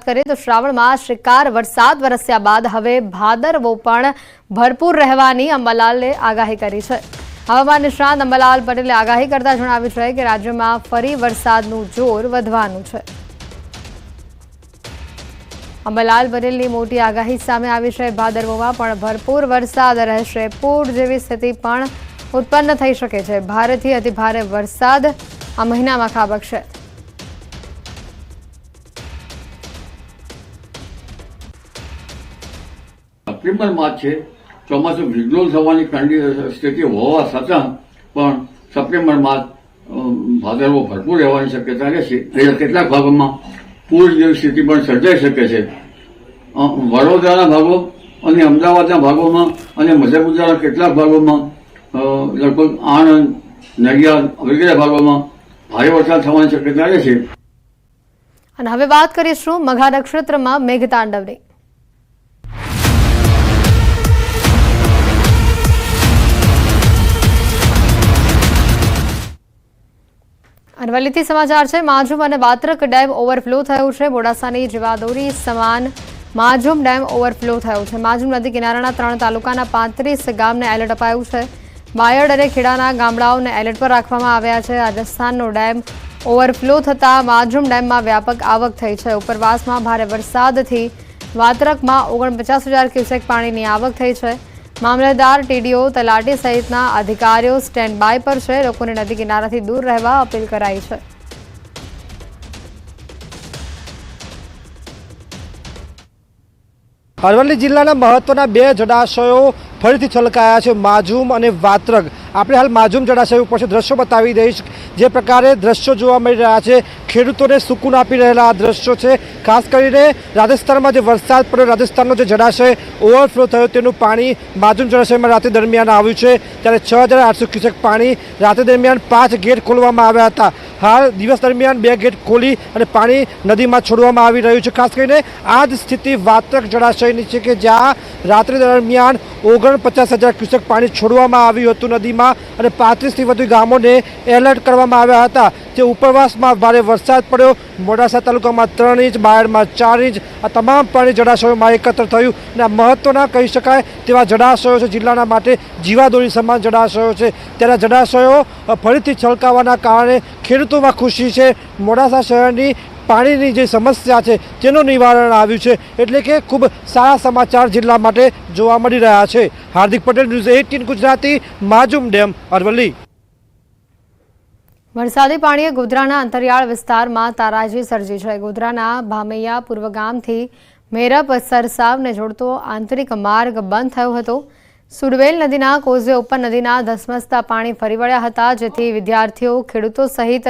કરીએ તો શ્રાવણમાં શ્રીકાર વરસાદ વરસ્યા બાદ હવે ભાદરવો પણ ભરપૂર રહેવાની અંબાલાલે આગાહી કરી છે। હવામાન નિષ્ણાત અંબાલાલ પટેલે આગાહી કરતા જણાવ્યું છે કે રાજ્યમાં ફરી વરસાદનું જોર વધવાનું છે। અંબાલાલ પટેલની મોટી આગાહી સામે આવી છે। ભાદરવોમાં પણ ભરપૂર વરસાદ રહેશે। પૂર જેવી સ્થિતિ પણ ઉત્પન્ન થઈ શકે છે। ભારેથી અતિભારે વરસાદ આ મહિનામાં ખાબકશે। સપ્ટેમ્બર માસ છે, ચોમાસું વિગ્લોલ થવાની સ્થિતિ હોવા છતાં પણ સપ્ટેમ્બર માસ ભાદરવો ભરપૂર રહેવાની શક્યતા રહેશે। એટલે કેટલાક ભાગોમાં પૂર જેવી સ્થિતિ પણ સર્જાઈ શકે છે। વડોદરાના ભાગો અને અમદાવાદના ભાગોમાં અને મધ્ય ગુજરાતના કેટલાક ભાગોમાં લગભગ આણંદ, નડિયાદ વગેરે ભાગોમાં ભારે વરસાદ થવાની શક્યતા રહેશે। અને હવે વાત કરીશું મઘા નક્ષત્રમાં મેઘતાંડવની। અરવલ્લીથી સમાચાર છે। માજુમ અને વાત્રક ડેમ ઓવરફ્લો થયો છે। મોડાસાની જીવાદોરી સમાન માજુમ ડેમ ઓવરફ્લો થયો છે। માજુમ નદી કિનારાના 3 તાલુકાના 35 ગામને એલર્ટ અપાયું છે। બાયડ અને ખેડાના ગામડાઓને એલર્ટ પર રાખવામાં આવ્યા છે। રાજસ્થાનનો ડેમ ઓવરફ્લો થતાં માજુમ ડેમમાં વ્યાપક આવક થઈ છે। ઉપરવાસમાં ભારે વરસાદથી વાત્રકમાં 49,000 ક્યુસેક પાણીની આવક થઈ છે। મામલતદાર, ટીડીઓ, તલાટી સહિતના અધિકારીઓ સ્ટેન્ડ બાય પર છે। લોકોને નદી કિનારાથી દૂર રહેવા અપીલ કરાઈ છે। અરવલ્લી જિલ્લાના મહત્વના 2 જળાશયો ફરીથી છલકાયા છે, માજુમ અને વાત્રક। આપણે હાલ માજુમ જળાશય ઉપર દ્રશ્યો બતાવી દઈશ। જે પ્રકારે દ્રશ્યો જોવા મળી રહ્યા છે, ખેડૂતોને સુકૂન આપી રહેલા આ દ્રશ્યો છે। ખાસ કરીને રાજસ્થાનમાં જે વરસાદ પડ્યો, રાજસ્થાનનો જે જળાશય ઓવરફ્લો થયો તેનું પાણી માજુમ જળાશયમાં રાત્રિ દરમિયાન આવ્યું છે। ત્યારે 6,800 ક્યુસેક પાણી રાત્રિ દરમિયાન 5 ગેટ ખોલવામાં આવ્યા હતા। હાલ દિવસ દરમિયાન 2 ગેટ ખોલી અને પાણી નદીમાં છોડવામાં આવી રહ્યું છે। ખાસ કરીને આ જ સ્થિતિ વાત્રક જળાશયની છે કે જ્યાં રાત્રિ દરમિયાન 49,000 ક્યુસેક પાણી છોડવામાં આવ્યું હતું નદીમાં અને 35થી વધુ ગામોને એલર્ટ કરવામાં આવ્યા હતા। જે ઉપરવાસમાં ભારે વરસાદ પડ્યો, મોડાસા તાલુકામાં 3 ઇંચ, બાયડમાં 4 ઇંચ, આ તમામ પાણી જળાશયોમાં એકત્ર થયું અને આ મહત્વના કહી શકાય તેવા જળાશયો છે। જિલ્લાના માટે જીવાદોરી સમાન જળાશયો છે। ત્યારે જળાશયો ફરીથી છલકાવાના કારણે ખેડૂતોમાં ખુશી છે। મોડાસા શહેરની પાણીની જે સમસ્યા છે તેનું નિવારણ આવ્યું છે, એટલે કે ખૂબ સારા સમાચાર જિલ્લા માટે જોવા મળી રહ્યા છે। Hardik Patel, news 18 Gujarati, માજુમ dam, Aravalli. વરસાદી પાણીએ ગોધરાના અંતરિયાળ વિસ્તારમાં તારાજી સર્જી છે। ગોધરાના ભામૈયા પૂર્વ ગામથી મેરપ સરસાવને જોડતો આંતરિક માર્ગ બંધ થયો હતો। સુડવેલ નદીના કોઝવે ઉપર નદીના ધસમસતા પાણી ફરી વળ્યા હતા, જેથી વિદ્યાર્થીઓ, ખેડૂતો સહિત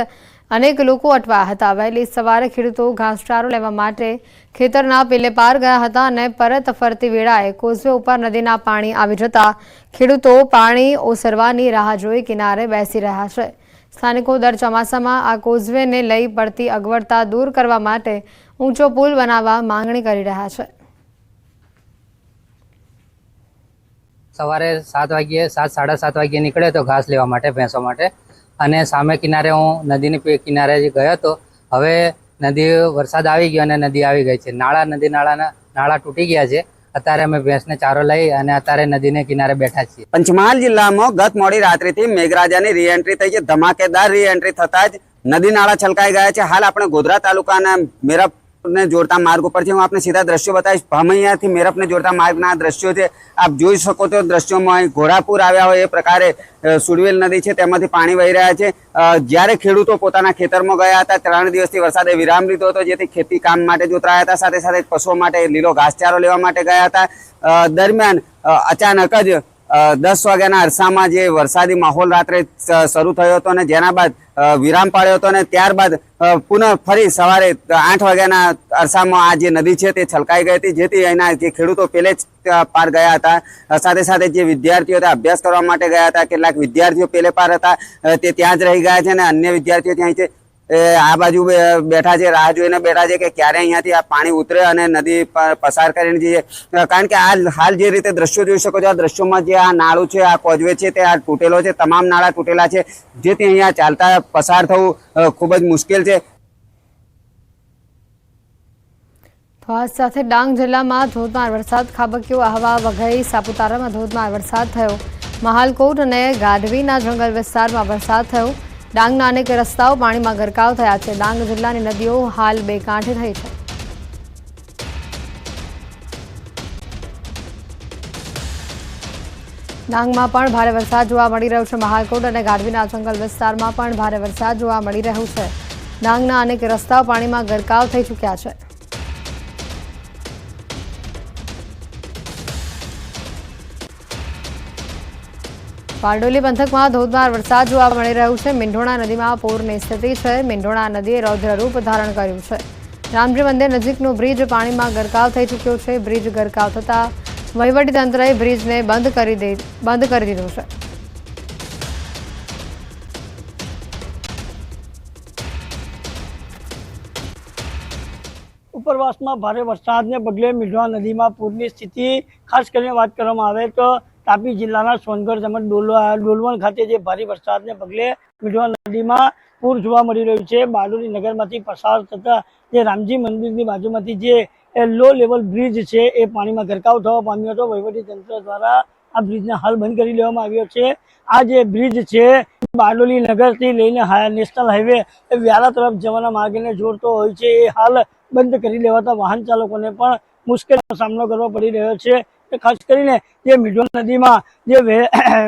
અનેક લોકો અટવાયા હતા। વહેલી સવારે ખેડૂતો ઘાસચારો લેવા માટે ખેતરના પેલે પાર ગયા હતા અને પરત ફરતી વેળાએ કોઝવે ઉપર નદીના પાણી આવી જતા ખેડૂતો પાણી ઓસરવાની રાહ જોઈ કિનારે બેસી રહ્યા છે। સ્થાનિકો દર ચોમાસામાં આ કોઝવેને લઈ પડતી અગવડતા દૂર કરવા માટે ઊંચો પુલ બનાવવા માંગણી કરી રહ્યા છે। સવારે 7 વાગ્યે 7-7:30 વાગ્યે નીકળ્યો તો ઘાસ લેવા માટે, ભેંસો માટે, અને સામે કિનારે હું નદીની કિનારે ગયો હતો। હવે નદી વરસાદ આવી ગયો અને નદી આવી ગઈ છે। નાળા તૂટી ગયા છે। અત્યારે અમે ભેંસને ચારો લઈ અને અત્યારે નદીને કિનારે બેઠા છીએ। પંચમહાલ જિલ્લામાં ગત મોડી રાત્રિથી મેઘરાજાની રીએન્ટ્રી થઈ છે। ધમાકેદાર રીએન્ટ્રી થતા જ નદી નાળા છલકાઈ ગયા છે। હાલ આપણે ગોધરા તાલુકાના મેરપ ને જોડતા માર્ગ ઉપર છે। હું આપને સીધા દ્રશ્યો બતાવીશ। ભામૈયાથી મેરપને જોડતા માર્ગના દ્રશ્યો છે। આપ જોઈ શકો છો દ્રશ્યોમાં ઘોડાપુર આવ્યા હોય એ પ્રકારે સુડવેલ નદી છે તેમાંથી પાણી વહી રહ્યા છે। જ્યારે ખેડૂતો પોતાના ખેતરમાં ગયા હતા, 3 દિવસથી વરસાદે વિરામ લીધો હતો, જેથી ખેતી કામ માટે જોતરાયા હતા, સાથે સાથે પશુઓ માટે લીલો ઘાસચારો લેવા માટે ગયા હતા। દરમિયાન અચાનક જ 10 વાગ્યાના અરસામાં જે વરસાદી માહોલ રાત્રે શરૂ થયો હતો અને જેના બાદ વિરામ પાડ્યો હતો અને ત્યારબાદ પુનઃ ફરી સવારે 8 વાગ્યાના અરસામાં આ જે નદી છે તે છલકાઈ ગઈ હતી, જેથી અહીંના જે ખેડૂતો પહેલે જ પાર ગયા હતા। સાથે સાથે જે વિદ્યાર્થીઓ અભ્યાસ કરવા માટે ગયા હતા, કેટલાક વિદ્યાર્થીઓ પહેલે પાર હતા તે ત્યાં જ રહી ગયા છે અને અન્ય વિદ્યાર્થીઓ ત્યાં છે આ બાજુ બેઠા છે, રાહ જોઈને બેઠા છે કે ક્યારે અહીંયાથી આ પાણી ઉતરે અને નદી પસાર કરીને જઈએ। કારણ કે હાલ જે રીતે દ્રશ્યો જોઈ શકો છો, આ દ્રશ્યોમાં જે આ નાળું છે, આ કોઝવે છે તે આ તૂટેલો છે, તમામ નાળા તૂટેલા છે, જેથી અહીંયા ચાલતા પસાર થવું ખૂબ જ મુશ્કેલ છે। તો આ સાથે ડાંગ જિલ્લામાં ધોધમાર વરસાદ ખાબક્યો. આહવા, વઘઈ, સાપુતારામાં ધોધમાર વરસાદ થયો. મહાલકોટ અને ગાઢવીના જંગલ વિસ્તારમાં વરસાદ થયો. ડાંગના અનેક રસ્તાઓ પાણીમાં ગરકાવ થયા છે. ડાંગ જિલ્લાની નદીઓ હાલ બે કાંઠે થઈ છે. ડાંગમાં પણ ભારે વરસાદ જોવા મળી રહ્યો છે. મહાલકોટ અને ગાઢવીના જંગલ વિસ્તારમાં પણ ભારે વરસાદ જોવા મળી રહ્યો છે. ડાંગના અનેક રસ્તાઓ પાણીમાં ગરકાવ થઈ ચૂક્યા છે. બારડોલી પંથકમાં ધોધમાર વરસાદ જોવા મળી રહ્યું છે. મીંઢોણા નદીમાં પૂરની સ્થિતિ છે. મીંઢોણા નદીએ રૌદ્ર રૂપ ધારણ કર્યું છે. રામજી મંદિર નજીકનો બ્રિજ પાણીમાં ગરકાવ થઈ ચૂક્યો છે. બ્રિજ ગરકાવ થતાં વહીવટીતંત્રએ બ્રિજને બંધ કરી દીધો છે. ઉપરવાસમાં ભારે વરસાદને પગલે મીંઢોણા નદીમાં પૂરની સ્થિતિ ખાસ કરીને વાત કરવામાં આવે તો તાપી જિલ્લાના સોનગઢ તેમજ ડોલવણ ખાતે જે ભારે વરસાદને પગલે મીંઢોણા નદીમાં પૂર જોવા મળી રહ્યું છે. બારડોલી નગરમાંથી પસાર થતા જે રામજી મંદિરની બાજુમાંથી જે લો લેવલ બ્રિજ છે એ પાણીમાં ગરકાવ થવા પામ્યો હતો. વહીવટીતંત્ર દ્વારા આ બ્રિજને હાલ બંધ કરી દેવામાં આવ્યો છે. આ જે બ્રિજ છે બારડોલી નગરથી લઈને નેશનલ હાઈવે વ્યારા તરફ જવાના માર્ગને જોડતો હોય છે. એ હાલ બંધ કરી દેવાતા વાહન ચાલકોને પણ મુશ્કેલીનો સામનો કરવો પડી રહ્યો છે. ખાસ કરીને જે મીંઢોણા નદીમાં જે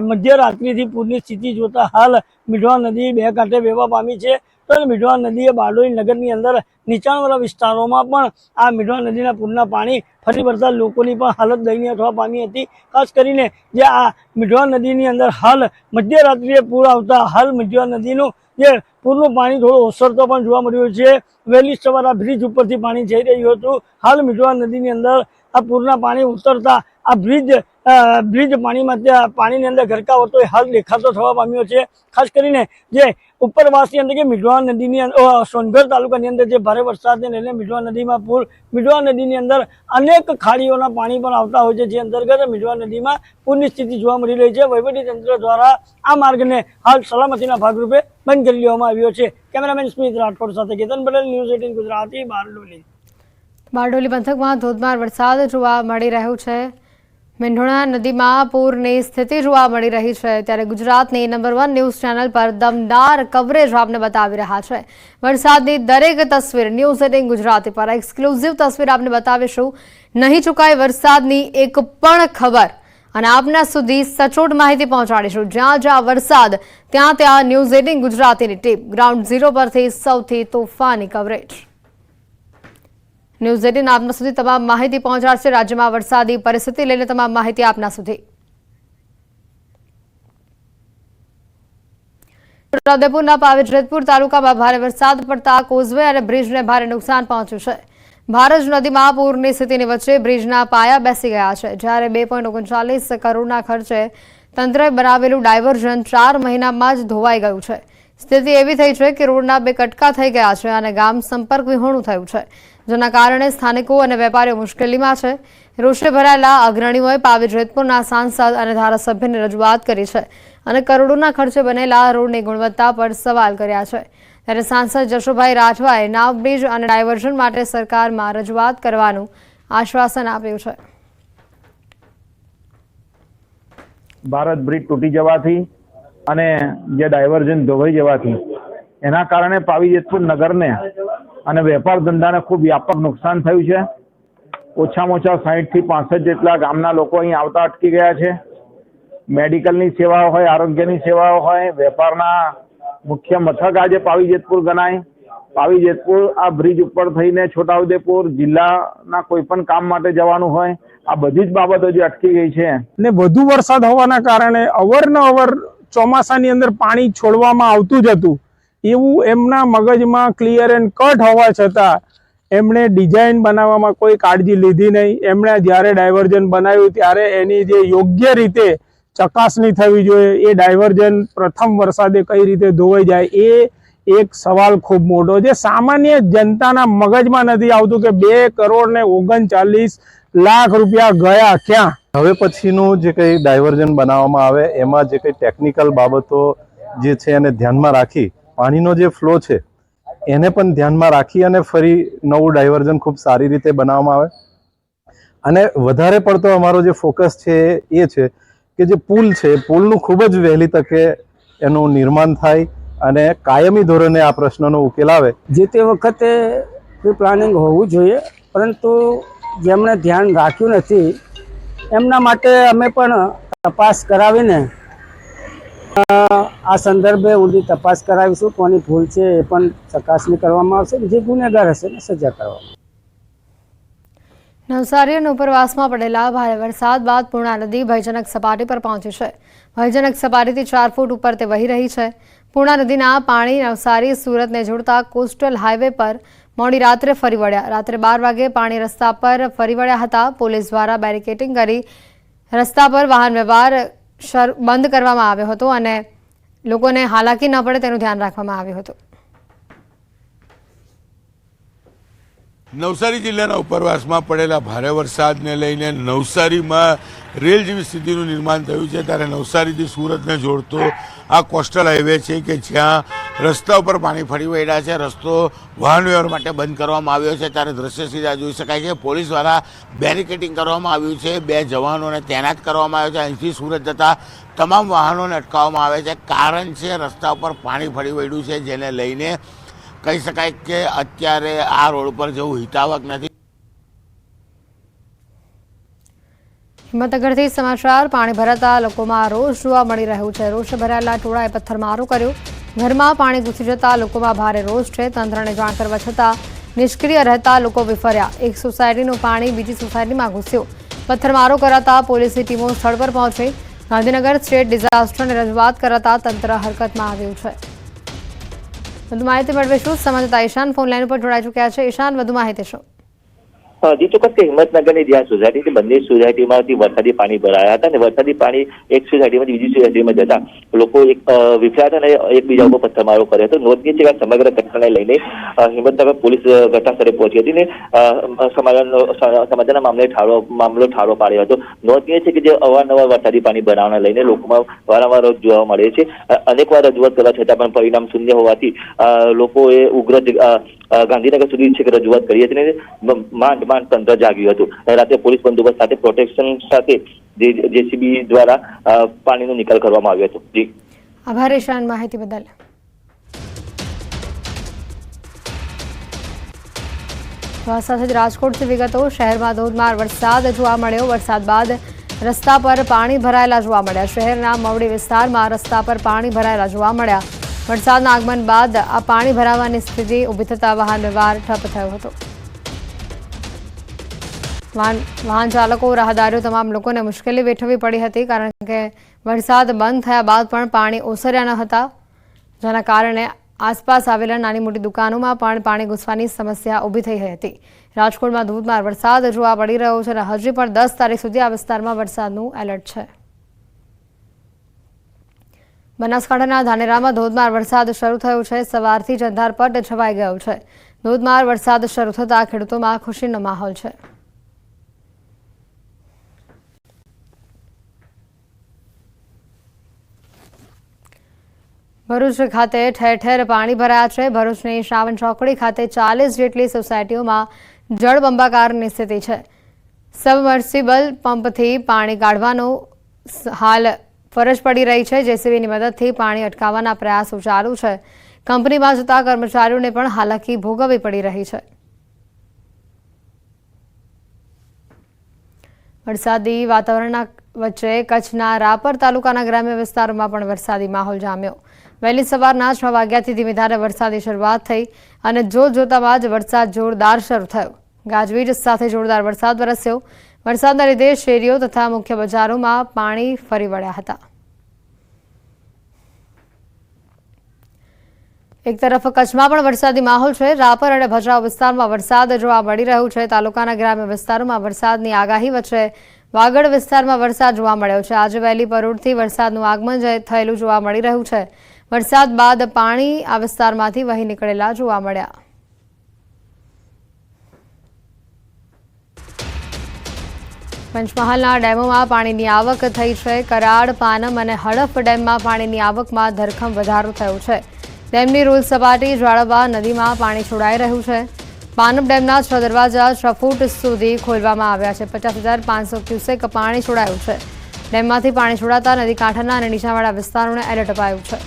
મધ્યરાત્રિથી પૂરની સ્થિતિ જોતા હાલ મીંઢોણા નદી બે કાંઠે વહેવા પામી છે. તો મીંઢોણા નદીએ બારડોલી નગરની અંદર નીચાણવાળા વિસ્તારોમાં પણ આ મીંઢોણા નદીના પૂરના પાણી ફરી વળતા લોકોની પણ હાલત દયનીય થવા પામી હતી. ખાસ કરીને જે આ મીંઢોણા નદીની અંદર હાલ મધ્યરાત્રિએ પૂર આવતા હાલ મીંઢોણા નદીનું જે પૂરનું પાણી થોડું ઓસરતો પણ જોવા મળ્યું છે. વહેલી સવારે બ્રિજ ઉપરથી પાણી જઈ રહ્યું હતું. હાલ મીંઢોણા નદીની અંદર આ પૂરના પાણી ઉતરતા આ બ્રિજ પાણીની અંદર ગરકાવ હતો એ હાલ દેખાતો થવા પામ્યો છે. ખાસ કરીને જે ઉપરવાસની અંદર કે મીંઢોણા નદીની સોનગઢ તાલુકાની અંદર જે ભારે વરસાદને લઈને મીંઢોણા નદીમાં પૂર, મીંઢોણા નદીની અંદર અનેક ખાડીઓના પાણી પણ આવતા હોય છે. જે અંતર્ગત મીંઢોણા નદીમાં પૂરની સ્થિતિ જોવા મળી રહી છે. વહીવટીતંત્ર દ્વારા આ માર્ગને હાલ સલામતીના ભાગરૂપે બંધ કરી દેવામાં આવ્યો છે. કેમેરામેન સ્મિત રાઠોડ સાથે કેતન પટેલ, ન્યૂઝ 18 ગુજરાતી, બારડોલી. બારડોલી પંથકમાં ધોધમાર વરસાદ જોવા મળી રહ્યો છે. મીંઢોણા નદીમાં પૂરની સ્થિતિ જોવા મળી રહી છે. ત્યારે ગુજરાતની નંબર 1 ન્યૂઝ ચેનલ પર દમદાર કવરેજ આપને બતાવી રહ્યા છે. વરસાદની દરેક તસવીર ન્યૂઝ 18 ગુજરાતી પર એક્સક્લુઝિવ તસવીર આપને બતાવીશું. નહીં ચૂકાય વરસાદની એક પણ ખબર અને આપના સુધી સચોટ માહિતી પહોંચાડીશું. જ્યાં જ્યાં વરસાદ ત્યાં ન્યૂઝ 18 ગુજરાતીની ટીમ ગ્રાઉન્ડ ઝીરો પરથી સૌથી તોફાની કવરેજ. ન્યૂઝ 18 આપના સુધી તમામ માહિતી પહોંચાડશે. રાજ્યમાં વરસાદી પરિસ્થિતિ લઈને તમામ માહિતી આપના સુધી. છોટાઉદેપુરના પાવીજેતપુર તાલુકામાં ભારે વરસાદ પડતા કોઝવે અને બ્રિજને ભારે નુકસાન પહોંચ્યું છે. ભારજ નદીમાં પૂરની સ્થિતિની વચ્ચે બ્રિજના પાયા બેસી ગયા છે. જ્યારે 2.39 કરોડના ખર્ચે તંત્રએ બનાવેલું ડાયવર્ઝન 4 મહિનામાં જ ધોવાઈ ગયું છે. સ્થિતિ એવી થઈ છે કે રોડના 2 કટકા થઈ ગયા છે અને ગામ સંપર્ક વિહોણું થયું છે. જેના કારણે સ્થાનિકો અને વેપારીઓ મુશ્કેલીમાં છે. રોષે ભરાયેલા અગ્રણીઓએ પાવીજેતપુરના સાંસદ અને ધારાસભ્યને રજૂઆત કરી છે અને કરોડોના ખર્ચે બનેલા રોડની ગુણવત્તા પર સવાલ કર્યા છે. ત્યારે સાંસદ જશુભાઈ રાઠવાએ નાવ બ્રિજ અને ડાયવર્ઝન માટે સરકારમાં રજૂઆત કરવાનું આશ્વાસન આપ્યું છે. ભારત બ્રિજ તૂટી જવાથી અને જે ડાયવર્ઝન ધોવાઈ જવાથી એના કારણે પાવીજેતપુર નગરને અને વેપાર ધંધાને ખૂબ વ્યાપક નુકસાન થયું છે. ઓછામાં ઓછા 60 થી 65 જેટલા ગામના લોકો અહીં આવતા અટકી ગયા છે. મેડિકલની સેવાઓ હોય, આરોગ્યની સેવાઓ હોય, વેપારના મુખ્ય મથક આજે પાવીજેતપુર ગણાય. પાવીજેતપુર આ બ્રિજ ઉપર થઈને છોટાઉદેપુર જિલ્લાના કોઈ પણ કામ માટે જવાનું હોય, આ બધી જ બાબતો જે અટકી ગઈ છે. ને વધુ વરસાદ હોવાના કારણે અવરનવર ચોમાસાની અંદર પાણી છોડવામાં આવતું જ હતું. એવું એમના મગજમાં ક્લિયર એન્ડ કટ હોવા છતાં એમણે ડિઝાઇન બનાવવામાં કોઈ કાળજી લીધી નહીં. એમણે જ્યારે ડાયવર્ઝન બનાવ્યું ત્યારે એની જે યોગ્ય રીતે ચકાસણી થવી જોઈએ, એ ડાયવર્ઝન પ્રથમ વરસાદે કઈ રીતે ધોવાઈ જાય, એ એક સવાલ ખૂબ મોટો છે. સામાન્ય જનતાના મગજમાં નથી આવતું કે 2.39 કરોડ રૂપિયા ગયા ક્યાં. હવે પછીનું જે કંઈ ડાયવર્ઝન બનાવવામાં આવે એમાં જે કંઈ ટેકનિકલ બાબતો જે છે એને ધ્યાનમાં રાખી પાણીનો જે ફ્લો છે એને પણ ધ્યાનમાં રાખી અને ફરી નવું ડાયવર્ઝન ખૂબ સારી રીતે બનાવવામાં આવે. અને વધારે પડતો અમારો જે ફોકસ છે એ છે કે જે પુલ છે પુલનું ખૂબ જ વહેલી તકે એનું નિર્માણ થાય અને કાયમી ધોરણે આ પ્રશ્નનો ઉકેલ આવે. જે તે વખતે પ્રી પ્લાનિંગ હોવું જોઈએ, પરંતુ જેમણે ધ્યાન રાખ્યું નથી એમના માટે અમે પણ તપાસ કરાવીને આ સંદર્ભે ઊંડી તપાસ કરાવીશું. કોની ભૂલ છે એ પણ ચકાસણી કરવામાં આવશે. જે ગુનેગાર હશે એને સજા કરવામાં. નવસારી અને ઉપરવાસમાં પડેલા ભારે વરસાદ બાદ પૂર્ણા નદી ભયજનક સપાટી પર પહોંચી છે. ભયજનક સપાટીથી 4 ફૂટ ઉપર તે વહી રહી છે. પૂર્ણા નદીના પાણી નવસારી સુરતને જોડતા કોસ્ટલ હાઈવે પર મોડી રાત્રે ફરી વળ્યા. રાત્રે 12 વાગે પાણી રસ્તા પર ફરી વળ્યા હતા. પોલીસ દ્વારા બેરિકેડિંગ કરી રસ્તા પર વાહન વ્યવહાર બંધ કરવામાં આવ્યો હતો અને લોકોને હાલાકી ન પડે તેનું ધ્યાન રાખવામાં આવ્યું હતું. નવસારી જિલ્લાના ઉપરવાસમાં પડેલા ભારે વરસાદને લઈને નવસારીમાં રેલ જેવી સ્થિતિનું નિર્માણ થયું છે. ત્યારે નવસારીથી સુરતને જોડતો આ કોસ્ટલ હાઈવે છે કે જ્યાં રસ્તા ઉપર પાણી ફરી વળ્યા છે. રસ્તો વાહન વ્યવહાર માટે બંધ કરવામાં આવ્યો છે. ત્યારે દ્રશ્ય સીધા જોઈ શકાય છે. પોલીસ દ્વારા બેરિકેડિંગ કરવામાં આવ્યું છે. 2 જવાનોને તૈનાત કરવામાં આવ્યા છે. અહીંથી સુરત જતા તમામ વાહનોને અટકાવવામાં આવે છે. કારણ છે રસ્તા ઉપર પાણી ફરી વળ્યું છે, જેને લઈને કહી શકાય કે અત્યારે આ રોડ પર જવું હિતાવક નથી. હિંમતનગરથી સમાચાર. પાણી ભરાતા લોકોમાં રોષ જોવા મળી રહ્યું છે. રોષે ભરાયેલા ટોળાએ પથ્થરમારો કર્યો. ઘરમાં પાણી ઘૂસી જતા લોકોમાં ભારે રોષ છે. તંત્રને જાણ કરવા છતાં નિષ્ક્રિય રહેતા લોકો વિફર્યા. એક સોસાયટીનું પાણી બીજી સોસાયટીમાં ઘૂસ્યું. પથ્થરમારો કરાતા પોલીસની ટીમો સ્થળ પર પહોંચી. ગાંધીનગર સ્ટેટ ડિઝાસ્ટરને રજૂઆત કરાતા તંત્ર હરકતમાં આવ્યું છે. વધુ માહિતી મેળવીશું. સંવાદદાતા ઈશાન ફોન લાઈન ઉપર જોડાઈ ચૂક્યા છે. ઈશાન, વધુ માહિતી શું? જી ચોક્કસ કે હિંમતનગરની જ્યાં સોસાયટી છે બંને સોસાયટીમાંથી વરસાદી પાણી ભરાયા હતા અને વરસાદી પાણી એક સોસાયટીમાંથી બીજી સોસાયટીમાં જતા લોકો વિફર્યા હતા અને એકબીજા ઉપર પથ્થરમારો કર્યો હતો. નોંધનીય છે કે સમગ્ર ઘટનાને લઈને હિંમતનગર પોલીસ ઘટનાસ્થળે પહોંચી હતી અને સમાધાનના મામલો ઠારો પાડ્યો હતો. નોંધનીય છે કે જે અવારનવાર વરસાદી પાણી ભરાવાને લઈને લોકોમાં વારંવાર જોવા મળે છે. અનેકવાર રજૂઆત કરવા છતાં પણ પરિણામ શૂન્ય હોવાથી લોકોએ ઉગ્ર ગાંધીનગર સુધી છે કે રજૂઆત કરી હતી. માંડ તંત્ર જાગ્યું હતું. રાતે પોલીસ બંદોબસ્ત સાથે પ્રોટેક્શન સાથે જેસીબી દ્વારા પાણીનો નિકાલ કરવામાં આવ્યો હતો. જી આભાર ઈશાન, માહિતી બદલ. આ સાથે જ રાજકોટથી વિગતો. શહેરમાં ધોધમાર વરસાદ જોવા મળ્યો. વરસાદ બાદ રસ્તા પર પાણી ભરાયેલા જોવા મળ્યા. શહેરના મવડી વિસ્તારમાં રસ્તા પર પાણી ભરાયેલા જોવા મળ્યા. વરસાદના આગમન બાદ આ પાણી ભરાવાની સ્થિતિ ઊભી થતા વાહન વ્યવહાર ઠપ થયો હતો. વાહન ચાલકો, રાહદારીઓ તમામ લોકોને મુશ્કેલી વેઠવી પડી હતી, કારણ કે વરસાદ બંધ થયા બાદ પણ પાણી ઓસર્યા ન હતા, જેના કારણે આસપાસ આવેલા નાની મોટી દુકાનોમાં પણ પાણી ઘૂસવાની સમસ્યા ઊભી થઈ હતી. રાજકોટમાં ધોધમાર વરસાદ જોવા મળી રહ્યો છે અને હજી પણ 10 તારીખ સુધી આ વિસ્તારમાં વરસાદનું એલર્ટ છે. બનાસકાંઠાના ધાનેરામાં ધોધમાર વરસાદ શરૂ થયો છે. સવારથી જ અંધારપટ છવાઈ ગયો છે. ધોધમાર વરસાદ શરૂ થતાં ખેડૂતોમાં ખુશીનો માહોલ છે. ભરૂચ ખાતે ઠેર ઠેર પાણી ભરાયા છે. ભરૂચની શ્રાવણ ચોકડી ખાતે 40 જેટલી સોસાયટીઓમાં જળબંબાકારની સ્થિતિ છે. સબમર્સિબલ પંપથી પાણી કાઢવાનો હાલ ફરજ પડી રહી છે. જેસીબીની મદદથી પાણી અટકાવવાના પ્રયાસો ચાલુ છે. કંપનીમાં જતા કર્મચારીઓને પણ હાલાકી ભોગવવી પડી રહી છે. વરસાદી વાતાવરણના વચ્ચે કચ્છના રાપર તાલુકાના ગ્રામ્ય વિસ્તારોમાં પણ વરસાદી માહોલ જામ્યો. વહેલી સવારના 6 વાગ્યાથી ધીમી ધારે વરસાદની શરૂઆત થઈ અને જોતજોતામાં જ વરસાદ જોરદાર શરૂ થયો. ગાજવીજ સાથે જોરદાર વરસાદ વરસ્યો. વરસાદના લીધે શેરીઓ તથા મુખ્ય બજારોમાં પાણી ફરી વળ્યા હતા. એક તરફ કચ્છમાં પણ વરસાદી માહોલ છે. રાપર અને ભચાઉ વિસ્તારમાં વરસાદ જોવા મળી રહ્યો છે. તાલુકાના ગ્રામ્ય વિસ્તારોમાં વરસાદની આગાહી વચ્ચે વાગડ વિસ્તારમાં વરસાદ જોવા મળ્યો છે. આજે વહેલી પરોઢથી વરસાદનું આગમન થયેલું જોવા મળી રહ્યું છે. વરસાદ બાદ પાણી આ વિસ્તારમાંથી વહી નીકળેલા જોવા મળ્યા. પંચમહાલના ડેમોમાં પાણીની આવક થઈ છે. કરાડ, પાનમ અને હડફ ડેમમાં પાણીની આવકમાં ધરખમ વધારો થયો છે. ડેમની રૂલ સપાટી જાળવવા નદીમાં પાણી છોડાઈ રહ્યું છે. પાનપ ડેમના 6 દરવાજા 6 ફૂટ સુધી ખોલવામાં આવ્યા છે. 50,500 ક્યુસેક પાણી છોડાયું છે. ડેમમાંથી પાણી છોડાતા નદી કાંઠાના અને નીચાણવાળા વિસ્તારોને એલર્ટ અપાયું છે.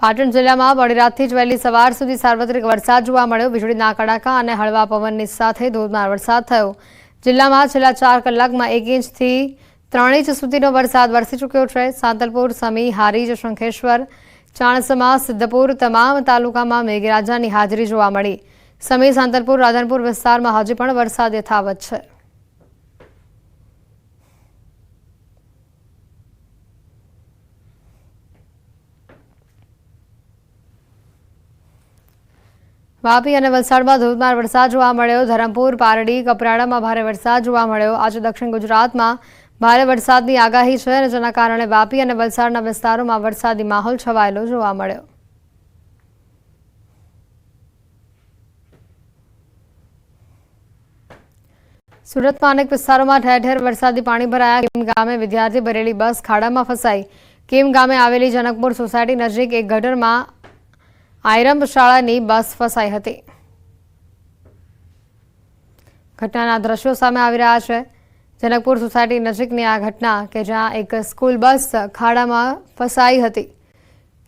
પાટણ જિલ્લામાં મોડી રાતથી જ વહેલી સવાર સુધી સાર્વત્રિક વરસાદ જોવા મળ્યો. વીજળીના કડાકા અને હળવા પવનની સાથે ધોધમાર વરસાદ થયો. જિલ્લામાં છેલ્લા 4 કલાકમાં 1 ઇંચથી 3 ઇંચ સુધીનો વરસાદ વરસી ચૂક્યો છે. સાંતલપુર, સમી, હારીજ, શંખેશ્વર, ચાણસમા, સિદ્ધપુર તમામ તાલુકામાં મેઘરાજાની હાજરી જોવા મળી. સમી, સાંતલપુર, રાધનપુર વિસ્તારમાં હજી પણ વરસાદ યથાવત છે. વાપી અને વલસાડમાં ધોધમાર વરસાદ જોવા મળ્યો. ધરમપુર, પારડી, કપરાડામાં ભારે વરસાદ જોવા મળ્યો. આજે દક્ષિણ ગુજરાતમાં ભારે વરસાદની આગાહી છે અને જેના કારણે વાપી અને વલસાડના વિસ્તારોમાં વરસાદી માહોલ છવાયેલો જોવા મળ્યો. સુરતમાં અનેક વિસ્તારોમાં ઠેર ઠેર વરસાદી પાણી ભરાયા. કીમ ગામે વિદ્યાર્થી ભરેલી બસ ખાડામાં ફસાઈ. કીમ ગામે આવેલી જનકપુર સોસાયટી નજીક એક ગટરમાં આયરમ શાળાની બસ ફસાઈ હતી. ઘટનાના દ્રશ્યો સામે આવી રહ્યા છે. જનકપુર સોસાયટી નજીકની આ ઘટના કે જ્યાં એક સ્કૂલ બસ ખાડામાં ફસાઈ હતી.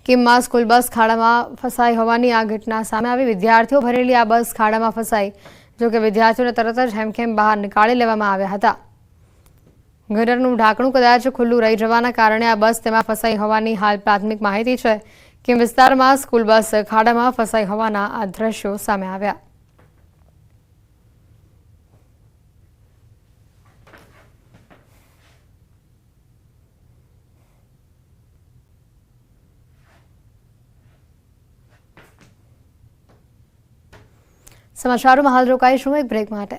કીમમાં સ્કૂલ બસ ખાડામાં ફસાઈ હોવાની આ ઘટના સામે આવી. વિદ્યાર્થીઓ ભરેલી આ બસ ખાડામાં ફસાઈ. જોકે વિદ્યાર્થીઓને તરત જ હેમખેમ બહાર નીકાળી લેવામાં આવ્યા હતા. ગટરનું ઢાંકણું કદાચ ખુલ્લું રહી જવાના કારણે આ બસ તેમાં ફસાઈ હોવાની હાલ પ્રાથમિક માહિતી છે. કીમ વિસ્તારમાં સ્કૂલ બસ ખાડામાં ફસાઈ હોવાના આ દ્રશ્યો સામે આવ્યા. સમાચારોમાં હાલ રોકાઈશું એક બ્રેક માટે.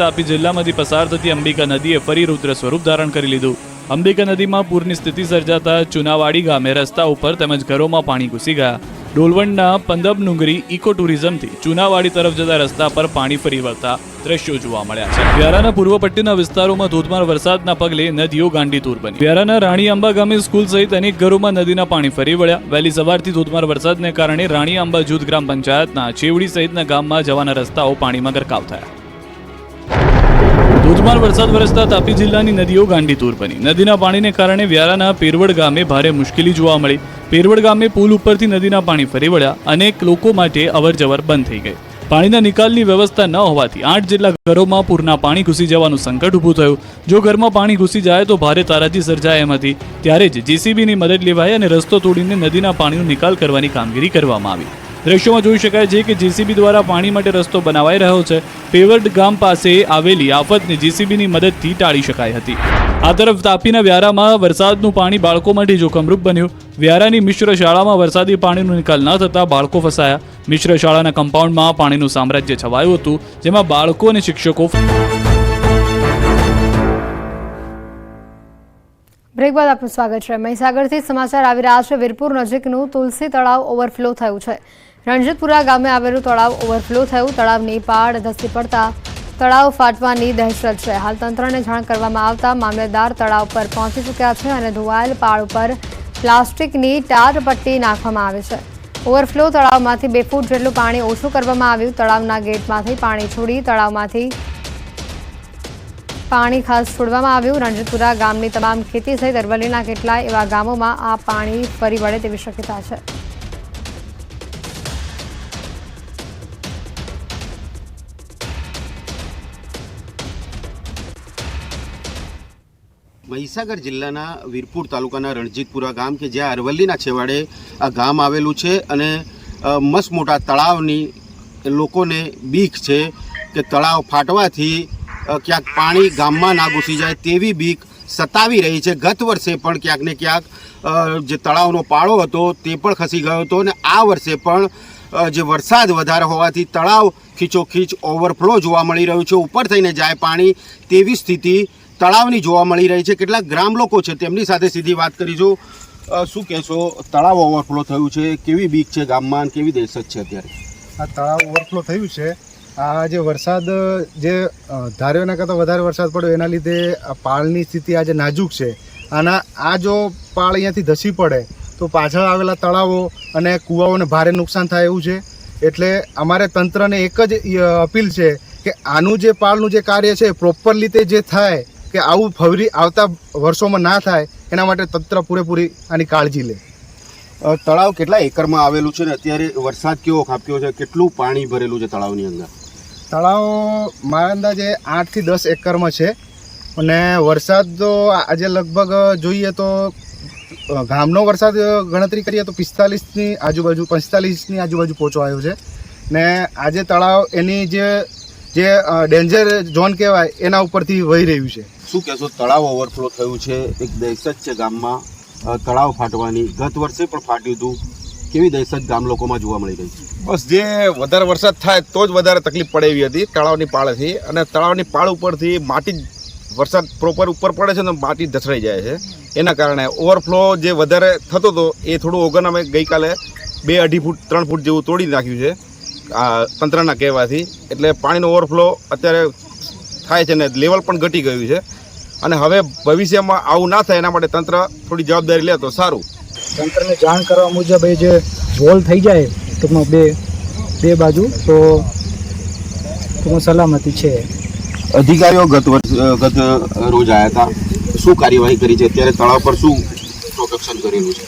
તાપી જિલ્લામાંથી પસાર થતી અંબિકા નદીએ ફરી રુદ્ર સ્વરૂપ ધારણ કરી લીધું. અંબિકા નદીમાં પૂરની સ્થિતિ સર્જાતા ચુનાવાડી ગામે રસ્તા ઉપર તેમજ ઘરોમાં પાણી ઘૂસી ગયા. ડોલવણના પંદબનુંગરી ઇકો ટુરિઝમથી ચુનાવાડી તરફ જતા રસ્તા પર પાણી ફરી વળતા દ્રશ્યો જોવા મળ્યા છે. વ્યારાના પૂર્વ પટ્ટીના વિસ્તારોમાં ધોધમાર વરસાદના પગલે નદીઓ ગાંડીતુર બની. વ્યારાના રાણી આંબા ગામે સ્કૂલ સહિત અનેક ઘરોમાં નદીના પાણી ફરી વળ્યા. વહેલી સવારથી ધોધમાર વરસાદને કારણે રાણી આંબા જૂથ ગ્રામ પંચાયતના ચેવડી સહિતના ગામમાં જવાના રસ્તાઓ પાણીમાં ગરકાવ થયા. ધોધમાર વરસાદ વરસતા તાપી જિલ્લાની નદીઓ ગાંડીતુર બની. નદીના પાણીને કારણે વ્યારાના પેરવડ ગામે ભારે મુશ્કેલી જોવા મળી. પેરવડ ગામે પુલ ઉપરથી નદીના પાણી ફરી વળ્યા. અનેક લોકો માટે અવરજવર બંધ થઈ ગઈ. પાણીના નિકાલની વ્યવસ્થા ન હોવાથી 8 જેટલા ઘરોમાં પૂરના પાણી ઘૂસી જવાનું સંકટ ઊભું થયું. જો ઘરમાં પાણી ઘૂસી જાય તો ભારે તારાજી સર્જાય એમ હતી. ત્યારે જ જેસીબીની મદદ લેવાઈ અને રસ્તો તોડીને નદીના પાણીનો નિકાલ કરવાની કામગીરી કરવામાં આવી. દ્રશ્યોમાં જોઈ શકાય છે કે જેસીબી દ્વારા પાણી માટે રસ્તો બનાવાઈ રહ્યો છે. પેવર્ડ ગામ પાસે આવેલી આફતને જેસીબીની મદદથી ટાળી શકાઈ હતી. આ તરફ તાપીના વ્યારામાં વરસાદનું પાણી બાળકો માટે જોખમરૂપ બન્યું. વ્યારાની મિશ્ર શાળામાં વરસાદી પાણીનો નિકાલ ન થતા બાળકો ફસાયા. મિશ્ર શાળાના કમ્પાઉન્ડમાં પાણીનું સામ્રાજ્ય છવાયું હતું, જેમાં બાળકો અને શિક્ષકો. બ્રેક બાદ આપનું સ્વાગત છે. મહીસાગરથી સમાચાર આવી રહ્યા છે. વીરપુર નજીકનું તુલસી તળાવ ઓવરફ્લો થયું છે. રણજીતપુરા ગામે આવેલું તળાવ ઓવરફ્લો થયું. તળાવની પાળ ધસી પડતા તળાવ ફાટવાની દહેશત છે. હાલ તંત્રને જાણ કરવામાં આવતા મામલેદાર તળાવ પર પહોંચી ચૂક્યા છે અને ધોવાયેલ પાળ ઉપર પ્લાસ્ટિકની ટારપટ્ટી નાખવામાં આવી છે. ઓવરફ્લો તળાવમાંથી 2 ફૂટ જેટલું પાણી ઓછું કરવામાં આવ્યું. તળાવના ગેટમાંથી પાણી છોડી તળાવમાંથી પાણી ખાસ છોડવામાં આવ્યું. રણજીતપુરા ગામની તમામ ખેતી સહિત અરવલ્લીના કેટલાય એવા ગામોમાં આ પાણી ફરી વળે તેવી શક્યતા છે. મહીસાગર જિલ્લાના વીરપુર તાલુકાના રણજીતપુરા ગામ કે જ્યાં અરવલ્લીના છેવાડે આ ગામ આવેલું છે અને મસ્ત મોટા તળાવની લોકોને બીક છે કે તળાવ ફાટવાથી ક્યાંક પાણી ગામમાં ના ઘૂસી જાય તેવી બીક સતાવી રહી છે. ગત વર્ષે પણ ક્યાંક ને ક્યાંક જે તળાવનો પાળો હતો તે પણ ખસી ગયો હતો અને આ વર્ષે પણ જે વરસાદ વધારે હોવાથી તળાવ ખીચોખીચ ઓવરફ્લો જોવા મળી રહ્યું છે. ઉપર થઈને જાય પાણી તેવી સ્થિતિ તળાવની જોવા મળી રહી છે. કેટલાક ગ્રામ લોકો છે તેમની સાથે સીધી વાત કરીશું. શું કહેશો, તળાવ ઓવરફ્લો થયું છે, કેવી બીક છે ગામમાં અને કેવી દહેશત છે અત્યારે? આ તળાવ ઓવરફ્લો થયું છે. આ જે વરસાદ જે ધાર્યોના કરતાં વધારે વરસાદ પડ્યો એના લીધે આ પાળની સ્થિતિ આજે નાજુક છે. આ જો પાળ અહીંયાથી ધસી પડે તો પાછળ આવેલા તળાવો અને કૂવાઓને ભારે નુકસાન થાય એવું છે. એટલે અમારે તંત્રને એક જ અપીલ છે કે આનું જે પાળનું જે કાર્ય છે પ્રોપર રીતે જે થાય, કે આવું ફરી આવતા વર્ષોમાં ના થાય એના માટે તંત્ર પૂરેપૂરી આની કાળજી લે. તળાવ કેટલા એકરમાં આવેલું છે ને અત્યારે વરસાદ કેવો ખાબક્યો છે, કેટલું પાણી ભરેલું છે તળાવની અંદર? તળાવ મારા અંદાજે 8 થી 10 એકરમાં છે. અને વરસાદ તો આજે લગભગ જોઈએ તો ગામનો વરસાદ ગણતરી કરીએ તો 45ની આજુબાજુ પહોંચો આવ્યો છે. ને આજે તળાવ એની જે ડેન્જર ઝોન કહેવાય એના ઉપરથી વહી રહ્યું છે. શું કહેશો, તળાવ ઓવરફ્લો થયું છે, એક દહેશત છે ગામમાં તળાવ ફાટવાની. ગત વર્ષે પણ ફાટ્યું હતું, કેવી દહેશત ગામ લોકોમાં જોવા મળી રહી છે? બસ જે વધારે વરસાદ થાય તો જ વધારે તકલીફ પડે એવી હતી તળાવની પાળેથી. અને તળાવની પાળ ઉપરથી માટી વરસાદ પ્રોપર ઉપર પડે છે ને માટી ધસરાઈ જાય છે. એના કારણે ઓવરફ્લો જે વધારે થતો હતો એ થોડું ઓગન અમે ગઈકાલે 2-2.5 ફૂટ 3 ફૂટ જેવું તોડી નાખ્યું છે આ તંત્રના કહેવાથી. એટલે પાણીનો ઓવરફ્લો અત્યારે થાય છે ને લેવલ પણ ઘટી ગયું છે. અને હવે ભવિષ્યમાં આવું ના થાય એના માટે તંત્ર થોડી જવાબદારી લે તો સારું. તંત્રને જાણ કરવા મુજબ એ જે વોલ થઈ જાય ટૂંકમાં બે બાજુ તો ટૂંકમાં સલામતી છે. અધિકારીઓ ગત રોજ આવ્યા હતા, શું કાર્યવાહી કરી છે? અત્યારે તળાવ પર શું પ્રોટેક્શન કરેલું છે?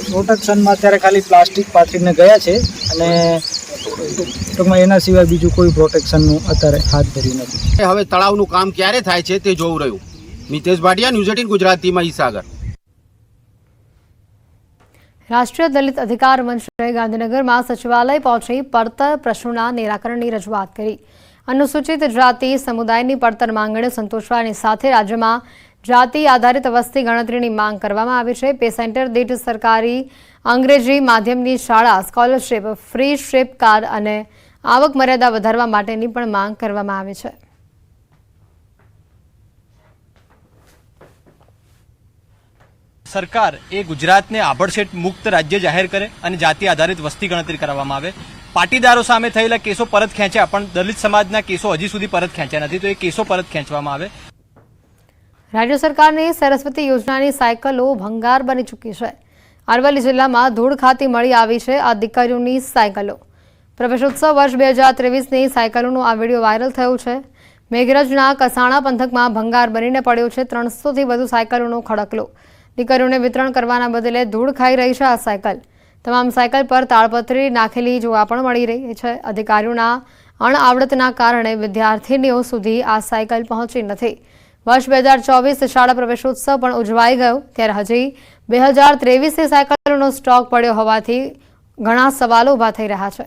પ્રોટેક્શનમાં અત્યારે ખાલી પ્લાસ્ટિક પાથરીને ગયા છે અને ટૂંકમાં એના સિવાય બીજું કોઈ પ્રોટેક્શનનું અત્યારે હાથ ધર્યું નથી. હવે તળાવનું કામ ક્યારે થાય છે તે જોવું રહ્યું. મિતેશ ભાટિયા, ન્યૂઝ 18 ગુજરાતીમાં હિસાગર. રાષ્ટ્રીય દલિત અધિકાર મંચે ગાંધીનગરમાં સચિવાલય પહોંચી પડતર પ્રશ્નોના નિરાકરણની રજૂઆત કરી. અનુસૂચિત જાતિ સમુદાયની પડતર માંગણીઓ સંતોષવાની સાથે રાજ્યમાં જાતિ આધારિત વસ્તી ગણતરીની માંગ કરવામાં આવી છે. પે સેન્ટર દીઠ સરકારી અંગ્રેજી માધ્યમની શાળા, સ્કોલરશીપ, ફ્રી શિપ કાર્ડ અને આવક મર્યાદા વધારવા માટેની પણ માંગ કરવામાં આવી છે. સરકાર એ ગુજરાતને આભડછેટ મુક્ત રાજ્ય જાહેર કરે અને જાતિ આધારિત વસ્તી ગણતરી કરવામાં આવે. પાટીદારો સામે થયેલા કેસો પરત ખેંચ્યા, પણ દલિત સમાજના કેસો હજી સુધી પરત ખેંચ્યા નથી, તો એ કેસો પરત ખેંચવામાં આવે. રાજ્ય સરકારની સરસ્વતી યોજનાની સાયકલો ભંગાર બની ચૂકી છે. અરવલ્લી જિલ્લામાં ધૂળ ખાતે મળી આવી છે આ દીકરીઓની સાયકલો. પ્રવેશોત્સવ વર્ષ 2023ની સાયકલોનો આ વિડીયો વાયરલ થયો છે. મેઘરજના કસાણા પંથકમાં ભંગાર બનીને પડ્યો છે 300થી વધુ સાયકલોનો ખડકલો. દીકરીઓને વિતરણ કરવાના બદલે ધૂળ ખાઈ રહી છે આ સાયકલ. તમામ સાયકલ પર તાળપત્રી નાખેલી જોવા પણ મળી રહી છે. અધિકારીઓના અણઆવડતના કારણે વિદ્યાર્થીનીઓ સુધી આ સાયકલ પહોંચી નથી. વર્ષ 2024 શાળા પ્રવેશોત્સવ પણ ઉજવાઈ ગયો, ત્યારે હજી 2023ની સાયકલોનો સ્ટોક પડ્યો હોવાથી ઘણા સવાલો ઊભા થઈ રહ્યા છે.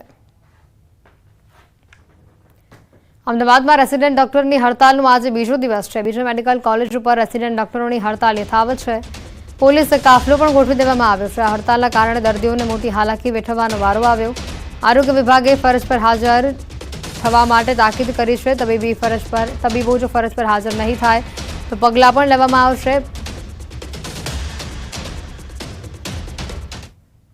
અમદાવાદમાં રેસિડેન્ટ ડોક્ટરની હડતાલનો આજે બીજો દિવસ છે. બીજો મેડિકલ કોલેજ ઉપર રેસિડેન્ટ ડોક્ટરોની હડતાલ યથાવત છે. પોલીસ કાફલો પણ ગોઠવી દેવામાં આવ્યો છે. આ હડતાલના કારણે દર્દીઓને મોટી હાલાકી વેઠવાનો વારો આવ્યો. આરોગ્ય વિભાગે ફરજ પર હાજર થવા માટે તાકીદ કરી છે. તબીબો જો ફરજ પર હાજર નહીં થાય તો પગલાં પણ લેવામાં આવશે.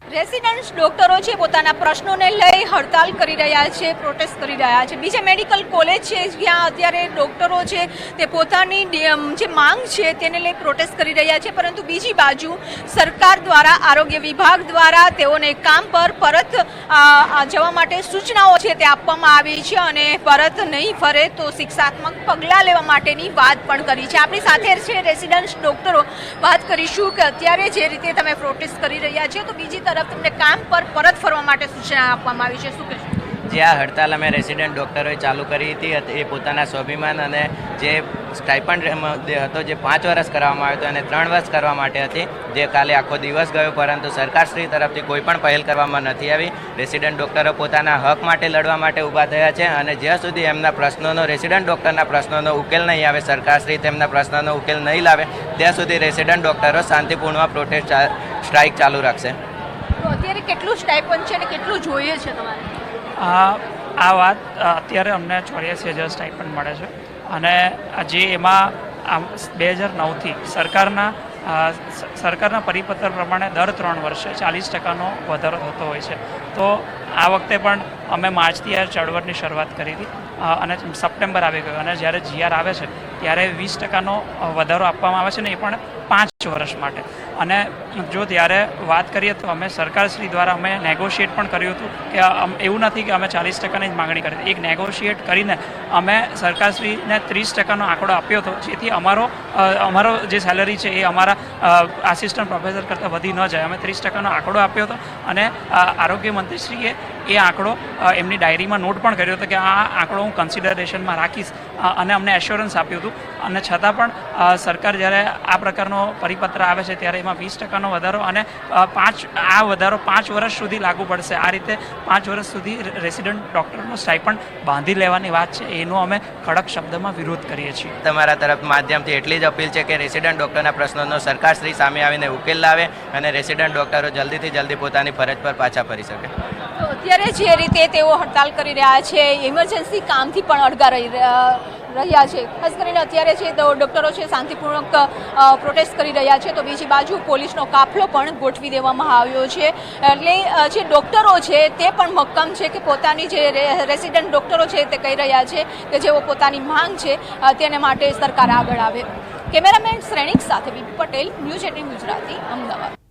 રેસિડેન્ટ ડોક્ટરો છે પોતાના પ્રશ્નોને લઈ હડતાલ કરી રહ્યા છે, પ્રોટેસ્ટ કરી રહ્યા છે. બીજા મેડિકલ કોલેજ છે જ્યાં અત્યારે ડોક્ટરો છે તે પોતાની જે માંગ છે તેને લઈ પ્રોટેસ્ટ કરી રહ્યા છે, પરંતુ બીજી બાજુ સરકાર દ્વારા, આરોગ્ય વિભાગ દ્વારા તેઓને કામ પર પરત જવા માટે સૂચનાઓ છે તે આપવામાં આવી છે અને પરત નહીં ફરે તો શિક્ષાત્મક પગલાં લેવા માટેની વાત પણ કરી છે. આપણી સાથે છે રેસિડેન્ટ ડોક્ટરો. વાત કરીશું કે અત્યારે જે રીતે તમે પ્રોટેસ્ટ કરી રહ્યા છો તો બીજી તરફ તમને કામ પર પરત ફરવા માટે સૂચના આપવામાં આવી છે, શું કહેશો? જે આ હડતાલ અમે રેસિડેન્ટ ડૉક્ટરોએ ચાલુ કરી હતી એ પોતાના સ્વાભિમાન અને જે સ્ટાઇપન્ડ હતો જે 5 વર્ષ કરવામાં આવ્યો હતો અને 3 વર્ષ કરવા માટે હતી, જે કાલે આખો દિવસ ગયો, પરંતુ સરકારશ્રી તરફથી કોઈ પણ પહેલ કરવામાં નથી આવી. રેસિડેન્ટ ડૉક્ટરો પોતાના હક માટે લડવા માટે ઊભા થયા છે અને જ્યાં સુધી એમના પ્રશ્નોનો, રેસિડેન્ટ ડૉક્ટરના પ્રશ્નોનો ઉકેલ નહીં આવે, સરકારશ્રી તેમના પ્રશ્નોનો ઉકેલ નહીં લાવે, ત્યાં સુધી રેસિડેન્ટ ડૉક્ટરો શાંતિપૂર્ણ પ્રોટેસ્ટ સ્ટ્રાઇક ચાલુ રાખશે. અત્યારે કેટલું સ્ટાઇપન્ડ છે અને કેટલું જોઈએ છે તમારે? આ વાત અત્યારે અમને 84,000 સ્ટાઇપન્ડ મળે છે અને જે એમાં 2009થી સરકારના સરકારના પરિપત્ર પ્રમાણે દર 3 વર્ષે 40%નો વધારો થતો હોય છે. તો આ વખતે પણ અમે માર્ચથી આ ચળવળની શરૂઆત કરી હતી અને સપ્ટેમ્બર આવી ગયો અને જ્યારે GR આવે છે ત્યારે 20%નો વધારો આપવામાં આવે છે ને એ પણ 5 વર્ષ માટે. અને જો ત્યારે વાત કરીએ તો અમે સરકારશ્રી દ્વારા અમે નેગોશિએટ પણ કર્યું હતું કે એવું નથી કે અમે 40%ની જ માગણી કરી હતી. એક નેગોશિએટ કરીને અમે સરકારશ્રીને 30%નો આંકડો આપ્યો હતો, જેથી અમારો જે સેલરી છે એ અમારા આસિસ્ટન્ટ પ્રોફેસર કરતાં વધી ન જાય. અમે 30%નો આંકડો આપ્યો હતો અને આરોગ્ય મંત્રીશ્રીએ એ આંકડો એમની ડાયરીમાં નોટ પણ કર્યો હતો કે આ આંકડો હું કન્સિડરેશનમાં રાખીશ અને અમને એશ્યોરન્સ આપ્યું હતું. અને છતાં પણ સરકાર જ્યારે આ પ્રકારનો પરિપત્ર આવે છે ત્યારે એમાં 20%નો વધારો અને આ વધારો 5 વર્ષ સુધી લાગુ પડશે. આ રીતે 5 વર્ષ સુધી રેસિડન્ટ ડૉક્ટરનો સ્ટાઇપન્ડ બાંધી લેવાની વાત છે, એનો અમે કડક શબ્દમાં વિરોધ કરીએ છીએ. તમારા તરફ માધ્યમથી એટલી જ અપીલ છે કે રેસિડન્ટ ડૉક્ટરના પ્રશ્નોનો સરકારશ્રી સામે આવીને ઉકેલ લાવે અને રેસિડન્ટ ડૉક્ટરો જલ્દીથી જલ્દી પોતાની ફરજ પર પાછા ફરી શકે. તો અત્યારે જે રીતે તેઓ હડતાલ કરી રહ્યા છે, ઇમરજન્સી કામથી પણ અડગા રહ્યા છે. ખાસ કરીને અત્યારે જે ડૉક્ટરો છે શાંતિપૂર્વક પ્રોટેસ્ટ કરી રહ્યા છે, તો બીજી બાજુ પોલીસનો કાફલો પણ ગોઠવી દેવામાં આવ્યો છે. એટલે જે ડૉક્ટરો છે તે પણ મક્કમ છે કે પોતાની જે રેસિડન્ટ ડૉક્ટરો છે તે કહી રહ્યા છે કે જેઓ પોતાની માંગ છે તેને માટે સરકાર આગળ આવે. કેમેરામેન શ્રેણિક સાથે બીપી પટેલ, ન્યૂઝ 18 ગુજરાતી, અમદાવાદ.